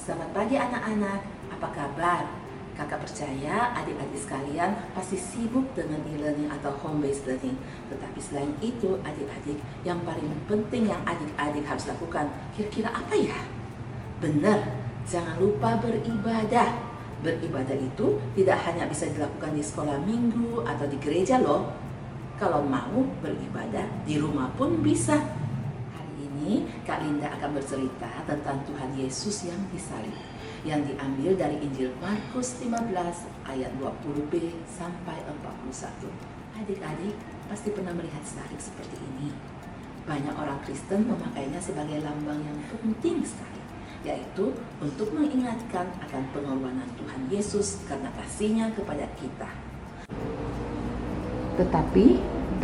Selamat pagi anak-anak, apa kabar? Kakak percaya adik-adik sekalian pasti sibuk dengan e-learning atau home-based learning. Tetapi selain itu, adik-adik, yang paling penting yang adik-adik harus lakukan, kira-kira apa ya? Benar, jangan lupa beribadah. Beribadah itu tidak hanya bisa dilakukan di sekolah minggu atau di gereja loh. Kalau mau beribadah, di rumah pun bisa. Ini Kak Linda akan bercerita tentang Tuhan Yesus yang disalib, yang diambil dari Injil Markus 15 ayat 20b sampai 41. Adik-adik pasti pernah melihat salib seperti ini. Banyak orang Kristen memakainya sebagai lambang yang penting sekali, yaitu untuk mengingatkan akan pengorbanan Tuhan Yesus karena kasih-Nya kepada kita. Tetapi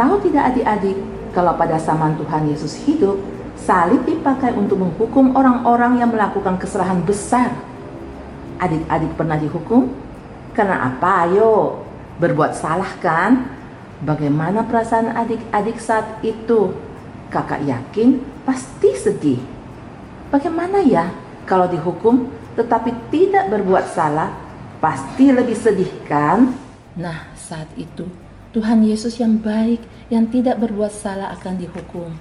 tahu tidak adik-adik, kalau pada zaman Tuhan Yesus hidup, salib dipakai untuk menghukum orang-orang yang melakukan kesalahan besar. Adik-adik pernah dihukum? Karena apa? Ayo, berbuat salah kan? Bagaimana perasaan adik-adik saat itu? Kakak yakin pasti sedih. Bagaimana ya kalau dihukum tetapi tidak berbuat salah? Pasti lebih sedih kan? Nah, saat itu Tuhan Yesus yang baik, yang tidak berbuat salah akan dihukum.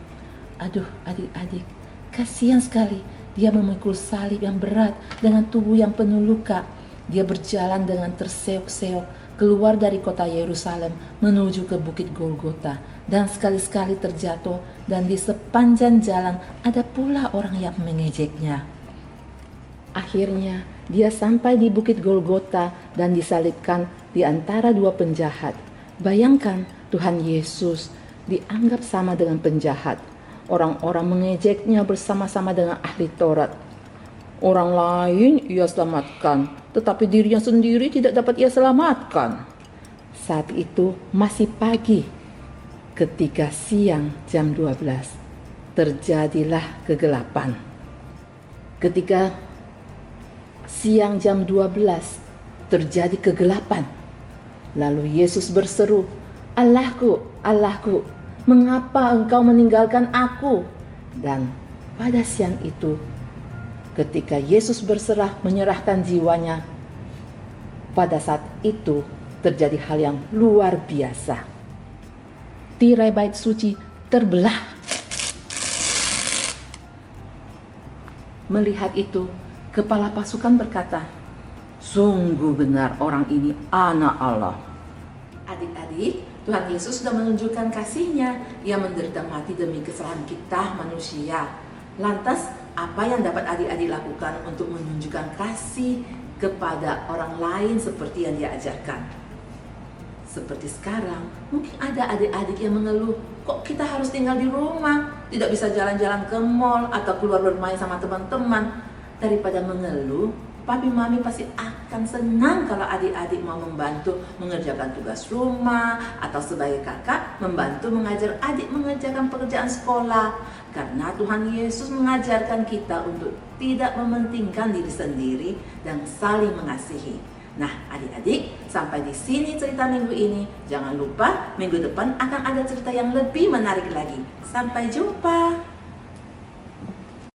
Aduh adik-adik, kasihan sekali. Dia memikul salib yang berat dengan tubuh yang penuh luka. Dia berjalan dengan terseok-seok keluar dari kota Yerusalem menuju ke bukit Golgota. Dan sekali-sekali terjatuh, dan di sepanjang jalan ada pula orang yang mengejeknya. Akhirnya dia sampai di bukit Golgota dan disalibkan di antara dua penjahat. Bayangkan, Tuhan Yesus dianggap sama dengan penjahat. Orang-orang mengejeknya bersama-sama dengan ahli Taurat. Orang lain ia selamatkan, tetapi dirinya sendiri tidak dapat ia selamatkan. Saat itu masih pagi. Ketika siang jam 12, terjadilah kegelapan. Ketika siang jam 12, terjadi kegelapan. Lalu Yesus berseru, "Allahku, Allahku, mengapa engkau meninggalkan aku?" Dan pada siang itu, ketika Yesus berserah menyerahkan jiwanya, pada saat itu terjadi hal yang luar biasa. Tirai bait suci terbelah. Melihat itu, kepala pasukan berkata, "Sungguh benar orang ini anak Allah." Adik-adik, Tuhan Yesus sudah menunjukkan kasih-Nya. Ia menderita mati demi kesalahan kita manusia. Lantas, apa yang dapat adik-adik lakukan untuk menunjukkan kasih kepada orang lain seperti yang Dia ajarkan? Seperti sekarang, mungkin ada adik-adik yang mengeluh, kok kita harus tinggal di rumah, tidak bisa jalan-jalan ke mall atau keluar bermain sama teman-teman. Daripada mengeluh, papi mami pasti akan senang kalau adik-adik mau membantu mengerjakan tugas rumah atau sebagai kakak membantu mengajar adik mengerjakan pekerjaan sekolah. Karena Tuhan Yesus mengajarkan kita untuk tidak mementingkan diri sendiri dan saling mengasihi. Nah adik-adik, sampai di sini cerita minggu ini. Jangan lupa minggu depan akan ada cerita yang lebih menarik lagi. Sampai jumpa.